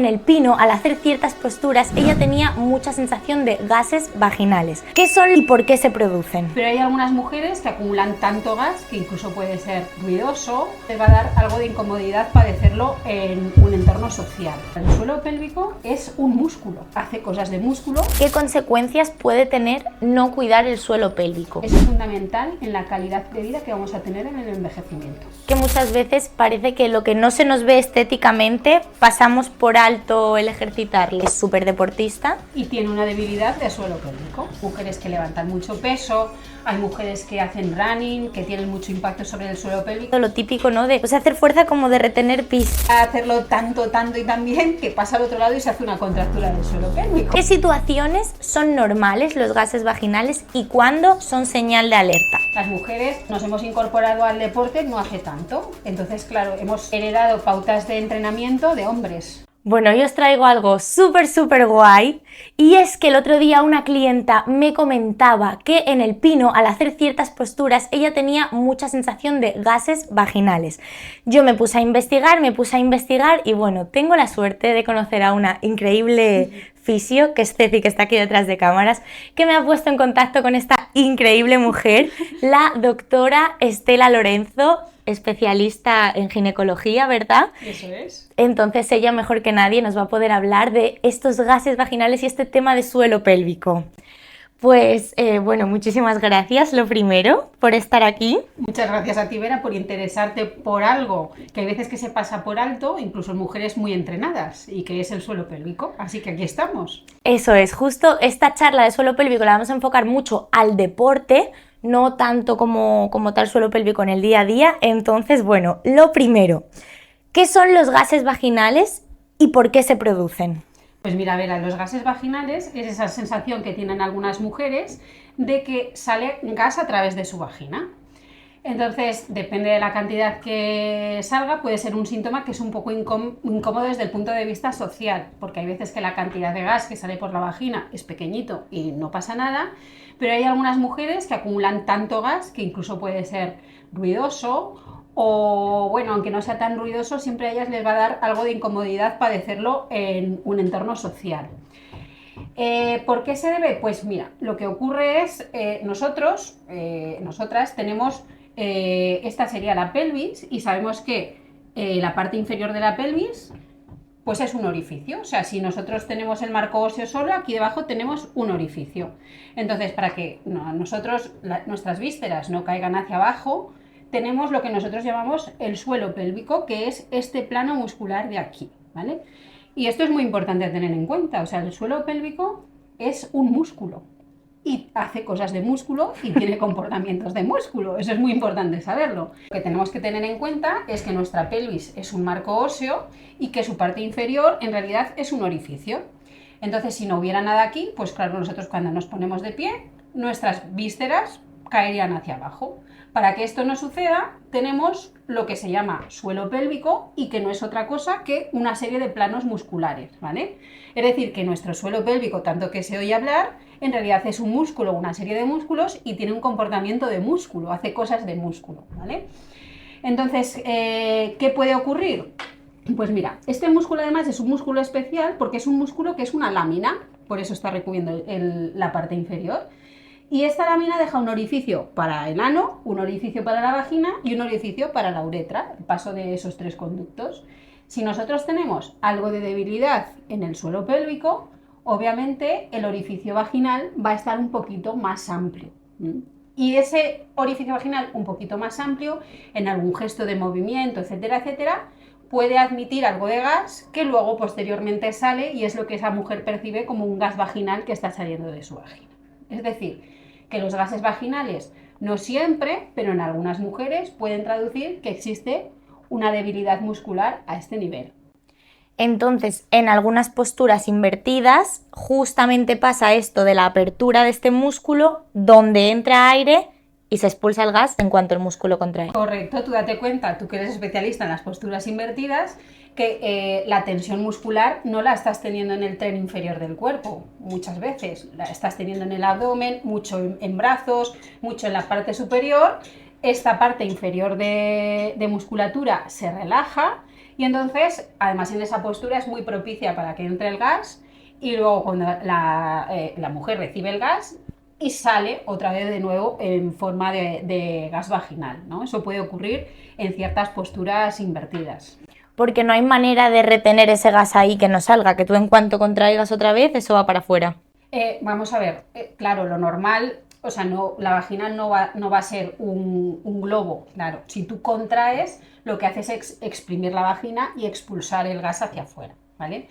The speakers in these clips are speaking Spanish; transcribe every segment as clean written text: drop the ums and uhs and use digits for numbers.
En el pino, al hacer ciertas posturas, ella tenía mucha sensación de gases vaginales. ¿Qué son y por qué se producen? Pero hay algunas mujeres que acumulan tanto gas que incluso puede ser ruidoso, les va a dar algo de incomodidad padecerlo en un entorno social. El suelo pélvico es un músculo, hace cosas de músculo. ¿Qué consecuencias puede tener no cuidar el suelo pélvico? Es fundamental en la calidad de vida que vamos a tener en el envejecimiento. Que muchas veces parece que lo que no se nos ve estéticamente pasamos por alto el ejercitarlo. Es súper deportista Y tiene una debilidad de suelo pélvico. Mujeres que levantan mucho peso, hay mujeres que hacen running, que tienen mucho impacto sobre el suelo pélvico. lo típico, ¿no? De hacer fuerza como de retener pis. Hacerlo tanto y tan bien que pasa al otro lado y se hace una contractura del suelo pélvico. ¿Qué situaciones son normales los gases vaginales y cuándo son señal de alerta? Las mujeres nos hemos incorporado al deporte no hace tanto, entonces claro, hemos heredado pautas de entrenamiento de hombres. Bueno, yo os traigo algo súper guay, y es que el otro día una clienta me comentaba que en el pino, al hacer ciertas posturas, ella tenía mucha sensación de gases vaginales. Yo me puse a investigar y bueno, tengo la suerte de conocer a una increíble fisio, que es Ceci, que está aquí detrás de cámaras, que me ha puesto en contacto con esta increíble mujer, la doctora Estela Lorenzo, especialista en ginecología, ¿verdad? Eso es. Entonces ella mejor que nadie nos va a poder hablar de estos gases vaginales y este tema de suelo pélvico. Pues bueno, muchísimas gracias, lo primero, por estar aquí. Muchas gracias a ti, Vera, por interesarte por algo que hay veces que se pasa por alto, incluso en mujeres muy entrenadas, y que es el suelo pélvico. Así que aquí estamos. Eso es, justo esta charla de suelo pélvico la vamos a enfocar mucho al deporte, no tanto como tal suelo pélvico en el día a día. Entonces, bueno, lo primero, ¿qué son los gases vaginales y por qué se producen? Pues mira, Vera, los gases vaginales es esa sensación que tienen algunas mujeres de que sale gas a través de su vagina. Entonces, depende de la cantidad que salga, puede ser un síntoma que es un poco incómodo desde el punto de vista social, porque hay veces que la cantidad de gas que sale por la vagina es pequeñito y no pasa nada, pero hay algunas mujeres que acumulan tanto gas que incluso puede ser ruidoso o, bueno, aunque no sea tan ruidoso, siempre a ellas les va a dar algo de incomodidad padecerlo en un entorno social. ¿Por qué se debe? Pues mira, lo que ocurre es, nosotras tenemos, esta sería la pelvis, y sabemos que la parte inferior de la pelvis pues es un orificio. O sea, si nosotros tenemos el marco óseo solo, aquí debajo tenemos un orificio. Entonces, para que nuestras vísceras no caigan hacia abajo, tenemos lo que nosotros llamamos el suelo pélvico, que es este plano muscular de aquí, ¿vale? Y esto es muy importante a tener en cuenta. O sea, el suelo pélvico es un músculo y hace cosas de músculo y tiene comportamientos de músculo. Eso es muy importante saberlo. Lo que tenemos que tener en cuenta es que nuestra pelvis es un marco óseo y que su parte inferior en realidad es un orificio. Entonces, si no hubiera nada aquí, pues claro, nosotros cuando nos ponemos de pie, nuestras vísceras caerían hacia abajo. Para que esto no suceda, tenemos lo que se llama suelo pélvico, y que no es otra cosa que una serie de planos musculares, ¿vale? Es decir, que nuestro suelo pélvico, tanto que se oye hablar, en realidad es un músculo, una serie de músculos, y tiene un comportamiento de músculo, hace cosas de músculo, ¿vale? Entonces, ¿qué puede ocurrir? Pues mira, este músculo además es un músculo especial porque es un músculo que es una lámina, por eso está recubriendo la parte inferior. Y esta lámina deja un orificio para el ano, un orificio para la vagina y un orificio para la uretra, el paso de esos tres conductos. Si nosotros tenemos algo de debilidad en el suelo pélvico, obviamente el orificio vaginal va a estar un poquito más amplio. Y ese orificio vaginal un poquito más amplio, en algún gesto de movimiento, etcétera, etcétera, puede admitir algo de gas que luego posteriormente sale, y es lo que esa mujer percibe como un gas vaginal que está saliendo de su vagina. Es decir, que los gases vaginales no siempre, pero en algunas mujeres pueden traducir que existe una debilidad muscular a este nivel. Entonces, en algunas posturas invertidas, justamente pasa esto de la apertura de este músculo, donde entra aire y se expulsa el gas en cuanto el músculo contrae. Correcto, tú date cuenta, tú que eres especialista en las posturas invertidas, que la tensión muscular no la estás teniendo en el tren inferior del cuerpo, muchas veces la estás teniendo en el abdomen, mucho en brazos, mucho en la parte superior. Esta parte inferior de musculatura se relaja, Y entonces, además en esa postura es muy propicia para que entre el gas y luego cuando la mujer recibe el gas y sale otra vez de nuevo en forma de gas vaginal, ¿no? Eso puede ocurrir en ciertas posturas invertidas. Porque no hay manera de retener ese gas ahí que no salga, que tú en cuanto contraigas otra vez, eso va para afuera. Vamos a ver, claro, lo normal, o sea, no, la vagina no va a ser un globo, claro. Si tú contraes, lo que haces es exprimir la vagina y expulsar el gas hacia afuera, ¿vale?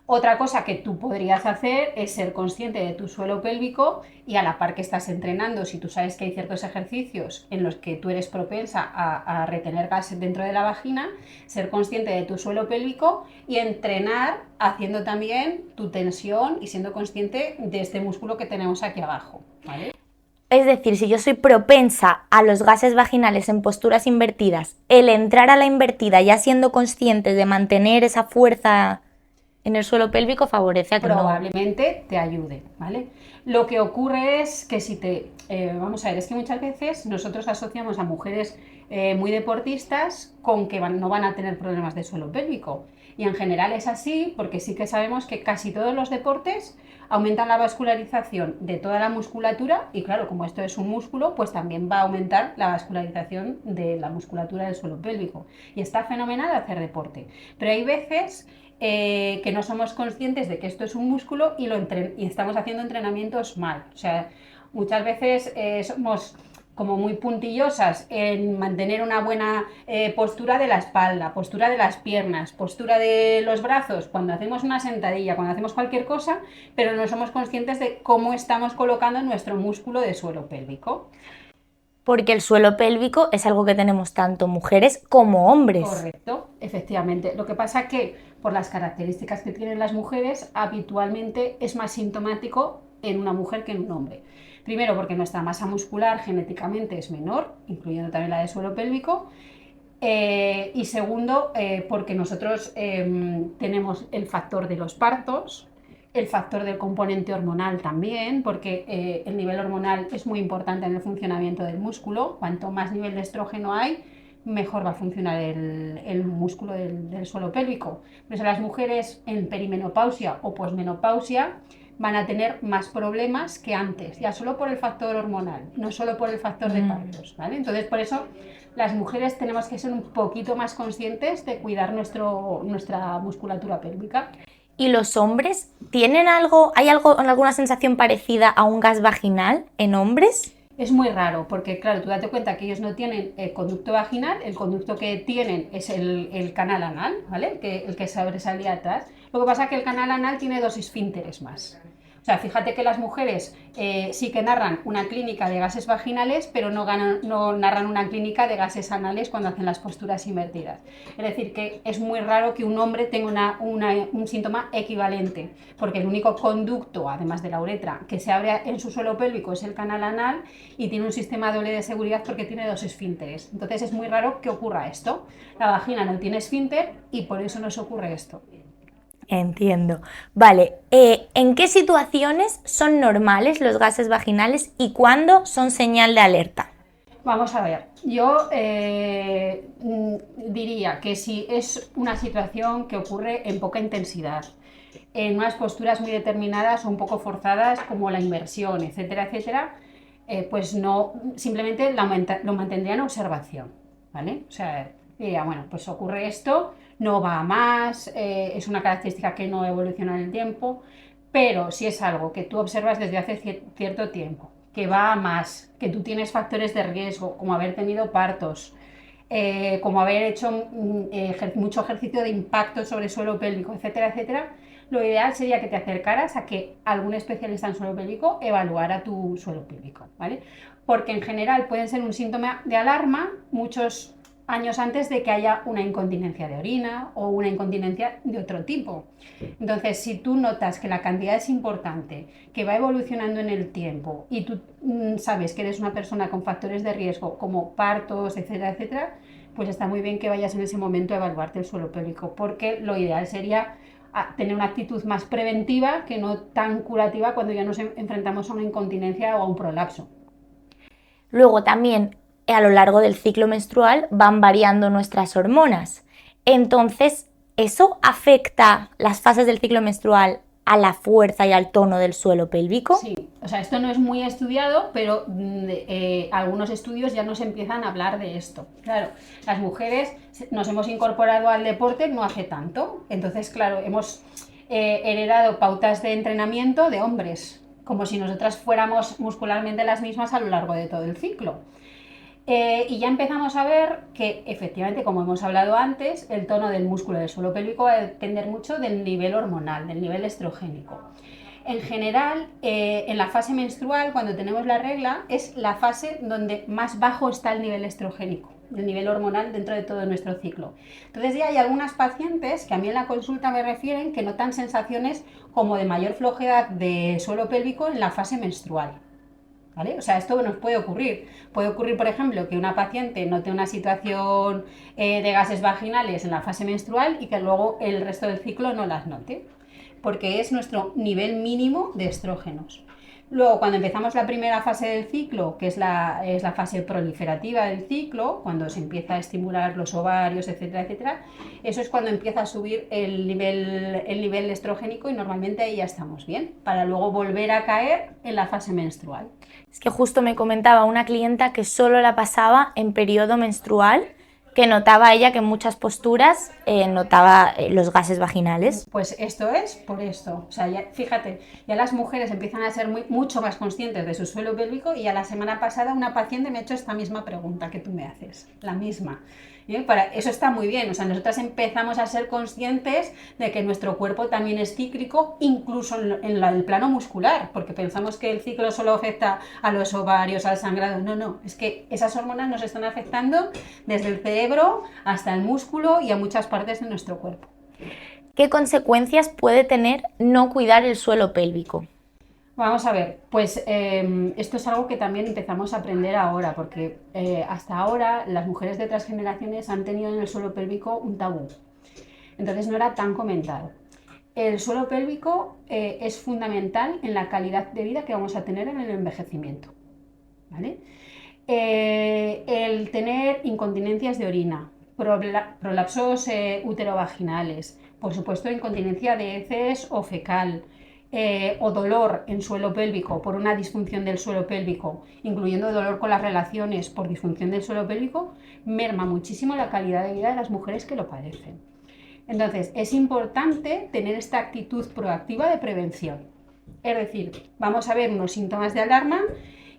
Otra cosa que tú podrías hacer es ser consciente de tu suelo pélvico y a la par que estás entrenando, si tú sabes que hay ciertos ejercicios en los que tú eres propensa a retener gas dentro de la vagina, ser consciente de tu suelo pélvico y entrenar haciendo también tu tensión y siendo consciente de este músculo que tenemos aquí abajo, ¿vale? Es decir, si yo soy propensa a los gases vaginales en posturas invertidas, el entrar a la invertida ya siendo consciente de mantener esa fuerza en el suelo pélvico favorece a que probablemente te ayude, ¿vale? Lo que ocurre es que vamos a ver, es que muchas veces nosotros asociamos a mujeres muy deportistas con que no van a tener problemas de suelo pélvico. Y en general es así porque sí que sabemos que casi todos los deportes aumentan la vascularización de toda la musculatura y claro, como esto es un músculo, pues también va a aumentar la vascularización de la musculatura del suelo pélvico. Y está fenomenal hacer deporte. Pero hay veces que no somos conscientes de que esto es un músculo y estamos haciendo entrenamientos mal. O sea, muchas veces somos como muy puntillosas en mantener una buena postura de la espalda, postura de las piernas, postura de los brazos, cuando hacemos una sentadilla, cuando hacemos cualquier cosa, pero no somos conscientes de cómo estamos colocando nuestro músculo de suelo pélvico. Porque el suelo pélvico es algo que tenemos tanto mujeres como hombres. Correcto, efectivamente. Lo que pasa es que por las características que tienen las mujeres, habitualmente es más sintomático en una mujer que en un hombre. Primero porque nuestra masa muscular genéticamente es menor, incluyendo también la de suelo pélvico. Y segundo, porque nosotros tenemos el factor de los partos, el factor del componente hormonal también, porque el nivel hormonal es muy importante en el funcionamiento del músculo. Cuanto más nivel de estrógeno hay, mejor va a funcionar el músculo del suelo pélvico. Por eso las mujeres en perimenopausia o posmenopausia van a tener más problemas que antes, ya solo por el factor hormonal, no solo por el factor de partos, ¿vale? Entonces, por eso las mujeres tenemos que ser un poquito más conscientes de cuidar nuestra musculatura pélvica. ¿Y los hombres tienen hay alguna sensación parecida a un gas vaginal en hombres? Es muy raro, porque claro, tú date cuenta que ellos no tienen el conducto vaginal, el conducto que tienen es el canal anal, ¿vale? El que sobresalía atrás. Lo que pasa es que el canal anal tiene 2 esfínteres más. O sea, fíjate que las mujeres sí que narran una clínica de gases vaginales, pero no narran una clínica de gases anales cuando hacen las posturas invertidas. Es decir, que es muy raro que un hombre tenga un síntoma equivalente, porque el único conducto, además de la uretra, que se abre en su suelo pélvico es el canal anal y tiene un sistema doble de seguridad porque tiene 2 esfínteres. Entonces es muy raro que ocurra esto. La vagina no tiene esfínter y por eso nos ocurre esto. Entiendo. Vale, ¿en qué situaciones son normales los gases vaginales y cuándo son señal de alerta? Vamos a ver, yo diría que si es una situación que ocurre en poca intensidad, en unas posturas muy determinadas o un poco forzadas como la inversión, etcétera, etcétera, pues no, simplemente lo mantendría en observación, ¿vale? O sea, diría, bueno, pues ocurre esto, no va a más, es una característica que no evoluciona en el tiempo, pero si es algo que tú observas desde hace cierto tiempo, que va a más, que tú tienes factores de riesgo, como haber tenido partos, como haber hecho mucho ejercicio de impacto sobre suelo pélvico, etcétera, etcétera, lo ideal sería que te acercaras a que algún especialista en suelo pélvico evaluara tu suelo pélvico, ¿vale? Porque en general pueden ser un síntoma de alarma muchos años antes de que haya una incontinencia de orina o una incontinencia de otro tipo. Entonces, si tú notas que la cantidad es importante, que va evolucionando en el tiempo y tú sabes que eres una persona con factores de riesgo como partos, etcétera, etcétera, pues está muy bien que vayas en ese momento a evaluarte el suelo pélvico, porque lo ideal sería tener una actitud más preventiva que no tan curativa cuando ya nos enfrentamos a una incontinencia o a un prolapso. Luego también a lo largo del ciclo menstrual van variando nuestras hormonas. Entonces, ¿eso afecta las fases del ciclo menstrual a la fuerza y al tono del suelo pélvico? Sí, o sea, esto no es muy estudiado, pero algunos estudios ya nos empiezan a hablar de esto. Claro, las mujeres nos hemos incorporado al deporte no hace tanto, entonces, claro, hemos heredado pautas de entrenamiento de hombres, como si nosotras fuéramos muscularmente las mismas a lo largo de todo el ciclo. Y ya empezamos a ver que, efectivamente, como hemos hablado antes, el tono del músculo del suelo pélvico va a depender mucho del nivel hormonal, del nivel estrogénico. En general, en la fase menstrual, cuando tenemos la regla, es la fase donde más bajo está el nivel estrogénico, el nivel hormonal dentro de todo nuestro ciclo. Entonces ya hay algunas pacientes que a mí en la consulta me refieren que notan sensaciones como de mayor flojedad de suelo pélvico en la fase menstrual. ¿Vale? O sea, esto nos puede ocurrir. Puede ocurrir, por ejemplo, que una paciente note una situación de gases vaginales en la fase menstrual y que luego el resto del ciclo no las note, porque es nuestro nivel mínimo de estrógenos. Luego, cuando empezamos la primera fase del ciclo, que es la fase proliferativa del ciclo, cuando se empieza a estimular los ovarios, etcétera, etcétera, eso es cuando empieza a subir el nivel estrogénico y normalmente ahí ya estamos bien, para luego volver a caer en la fase menstrual. Es que justo me comentaba una clienta que solo la pasaba en periodo menstrual, que notaba ella que en muchas posturas notaba los gases vaginales. Pues esto es por esto. O sea, ya, fíjate, ya las mujeres empiezan a ser mucho más conscientes de su suelo pélvico y a la semana pasada una paciente me ha hecho esta misma pregunta que tú me haces, la misma. Eso está muy bien, o sea, nosotras empezamos a ser conscientes de que nuestro cuerpo también es cíclico, incluso en el plano muscular, porque pensamos que el ciclo solo afecta a los ovarios, al sangrado. No, es que esas hormonas nos están afectando desde el cerebro hasta el músculo y a muchas partes de nuestro cuerpo. ¿Qué consecuencias puede tener no cuidar el suelo pélvico? Vamos a ver, pues esto es algo que también empezamos a aprender ahora, porque hasta ahora las mujeres de otras generaciones han tenido en el suelo pélvico un tabú, entonces no era tan comentado. El suelo pélvico es fundamental en la calidad de vida que vamos a tener en el envejecimiento, ¿vale? El tener incontinencias de orina, prolapsos uterovaginales, por supuesto incontinencia de heces o fecal, o dolor en suelo pélvico por una disfunción del suelo pélvico, incluyendo dolor con las relaciones por disfunción del suelo pélvico, merma muchísimo la calidad de vida de las mujeres que lo padecen. Entonces, es importante tener esta actitud proactiva de prevención. Es decir, vamos a ver unos síntomas de alarma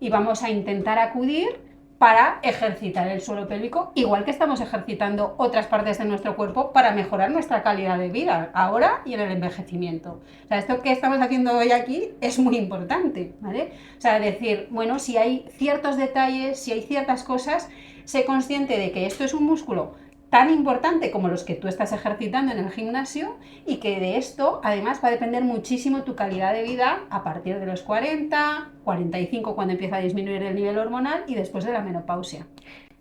y vamos a intentar acudir para ejercitar el suelo pélvico, igual que estamos ejercitando otras partes de nuestro cuerpo para mejorar nuestra calidad de vida, ahora y en el envejecimiento. O sea, esto que estamos haciendo hoy aquí es muy importante, ¿vale? O sea, decir, bueno, si hay ciertos detalles, si hay ciertas cosas, sé consciente de que esto es un músculo tan importante como los que tú estás ejercitando en el gimnasio y que de esto además va a depender muchísimo tu calidad de vida a partir de los 40, 45 cuando empieza a disminuir el nivel hormonal y después de la menopausia.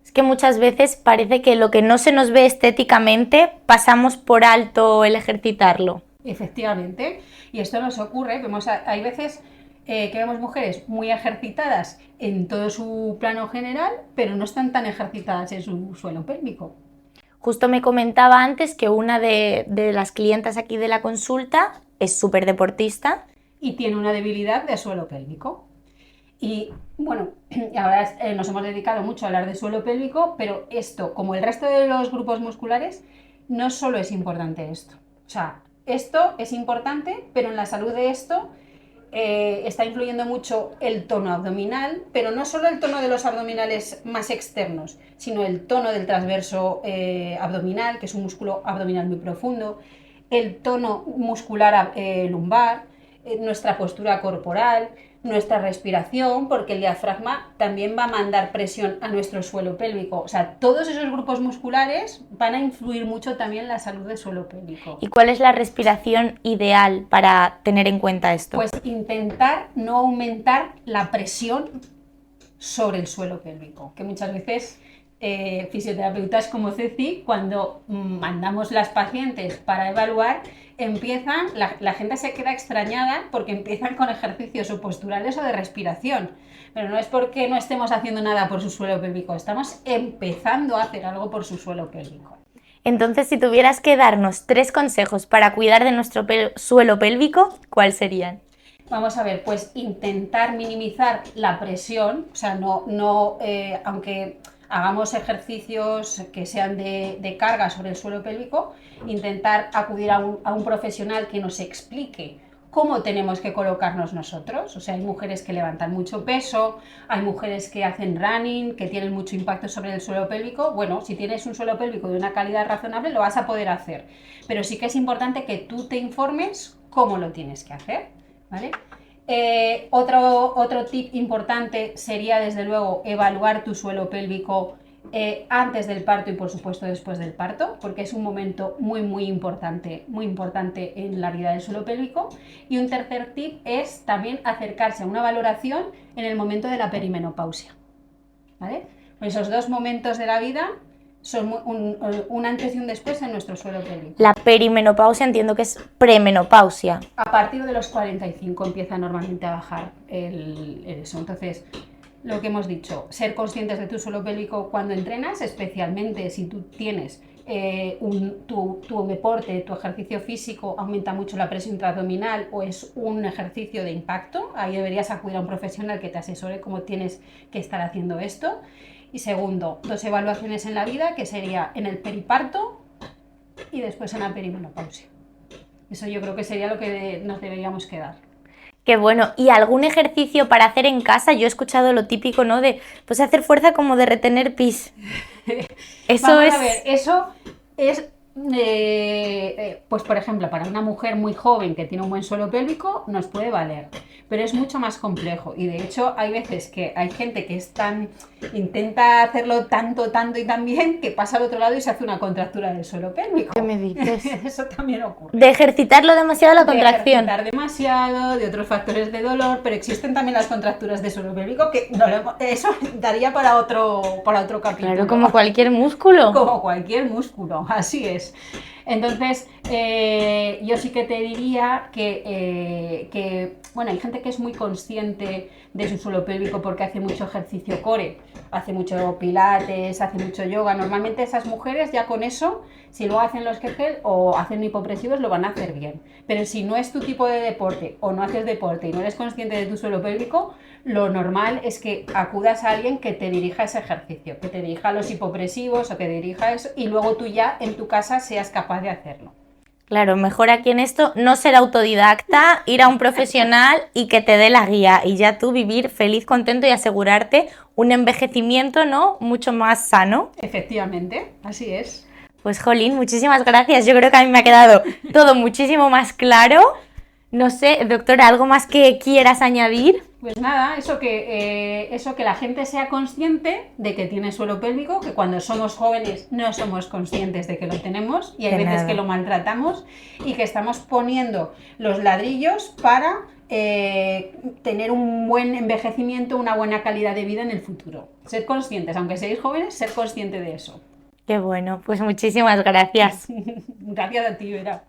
Es que muchas veces parece que lo que no se nos ve estéticamente pasamos por alto el ejercitarlo. Efectivamente, y esto nos ocurre, hay veces que vemos mujeres muy ejercitadas en todo su plano general, pero no están tan ejercitadas en su suelo pélvico. Justo me comentaba antes que una de las clientas aquí de la consulta es súper deportista. Y tiene una debilidad de suelo pélvico. Y bueno, ahora nos hemos dedicado mucho a hablar de suelo pélvico, pero esto, como el resto de los grupos musculares, no solo es importante esto. O sea, esto es importante, pero en la salud de esto está influyendo mucho el tono abdominal, pero no solo el tono de los abdominales más externos, sino el tono del transverso abdominal, que es un músculo abdominal muy profundo, el tono muscular lumbar, nuestra postura corporal, nuestra respiración, porque el diafragma también va a mandar presión a nuestro suelo pélvico. O sea, todos esos grupos musculares van a influir mucho también en la salud del suelo pélvico. ¿Y cuál es la respiración ideal para tener en cuenta esto? Pues intentar no aumentar la presión sobre el suelo pélvico, que muchas veces fisioterapeutas como Ceci, cuando mandamos las pacientes para evaluar, la gente se queda extrañada porque empiezan con ejercicios o posturales o de respiración, pero no es porque no estemos haciendo nada por su suelo pélvico, estamos empezando a hacer algo por su suelo pélvico. Entonces, si tuvieras que darnos 3 consejos para cuidar de nuestro suelo pélvico, ¿cuáles serían? Vamos a ver, pues intentar minimizar la presión, o sea, aunque hagamos ejercicios que sean de carga sobre el suelo pélvico, intentar acudir a un profesional que nos explique cómo tenemos que colocarnos nosotros. O sea, hay mujeres que levantan mucho peso, hay mujeres que hacen running, que tienen mucho impacto sobre el suelo pélvico. Bueno, si tienes un suelo pélvico de una calidad razonable, lo vas a poder hacer. Pero sí que es importante que tú te informes cómo lo tienes que hacer, ¿vale? Otro tip importante sería, desde luego, evaluar tu suelo pélvico antes del parto y, por supuesto, después del parto, porque es un momento muy importante en la vida del suelo pélvico. Y un tercer tip es también acercarse a una valoración en el momento de la perimenopausia, ¿vale? Esos 2 momentos de la vida son un antes y un después en nuestro suelo pélvico. La perimenopausia entiendo que es premenopausia. A partir de los 45 empieza normalmente a bajar eso. Entonces, lo que hemos dicho, ser conscientes de tu suelo pélvico cuando entrenas, especialmente si tú tienes tu deporte, tu ejercicio físico aumenta mucho la presión intraabdominal o es un ejercicio de impacto, ahí deberías acudir a un profesional que te asesore cómo tienes que estar haciendo esto. Y segundo, 2 evaluaciones en la vida, que sería en el periparto y después en la perimenopausia. Eso yo creo que sería lo que nos deberíamos quedar. Qué bueno. ¿Y algún ejercicio para hacer en casa? Yo he escuchado lo típico, ¿no? De pues hacer fuerza como de retener pis. Eso es pues por ejemplo, para una mujer muy joven que tiene un buen suelo pélvico nos puede valer, pero es mucho más complejo y de hecho hay veces que hay gente que intenta hacerlo tanto y tan bien que pasa al otro lado y se hace una contractura del suelo pélvico. ¿Qué me dices? Eso también ocurre. De ejercitarlo demasiado la contracción. De ejercitar demasiado, de otros factores de dolor, pero existen también las contracturas de suelo pélvico que eso daría para otro capítulo. Claro, como cualquier músculo. Como cualquier músculo, así es. Entonces, yo sí que te diría que, bueno, hay gente que es muy consciente de su suelo pélvico porque hace mucho ejercicio core, hace mucho pilates, hace mucho yoga. Normalmente esas mujeres ya con eso, si luego hacen los Kegel o hacen hipopresivos, lo van a hacer bien. Pero si no es tu tipo de deporte o no haces deporte y no eres consciente de tu suelo pélvico, lo normal es que acudas a alguien que te dirija ese ejercicio, que te dirija los hipopresivos o que dirija eso y luego tú ya en tu casa seas capaz de hacerlo. Claro, mejor aquí en esto no ser autodidacta, ir a un profesional y que te dé la guía y ya tú vivir feliz, contento y asegurarte un envejecimiento, ¿no?, mucho más sano. Efectivamente, así es. Pues jolín, muchísimas gracias. Yo creo que a mí me ha quedado todo muchísimo más claro. No sé, doctora, ¿algo más que quieras añadir? Pues nada, eso que la gente sea consciente de que tiene suelo pélvico, que cuando somos jóvenes no somos conscientes de que lo tenemos y hay veces que lo maltratamos y que estamos poniendo los ladrillos para tener un buen envejecimiento, una buena calidad de vida en el futuro. Ser conscientes, aunque seáis jóvenes, ser consciente de eso. Qué bueno, pues muchísimas gracias. Gracias a ti, Vera.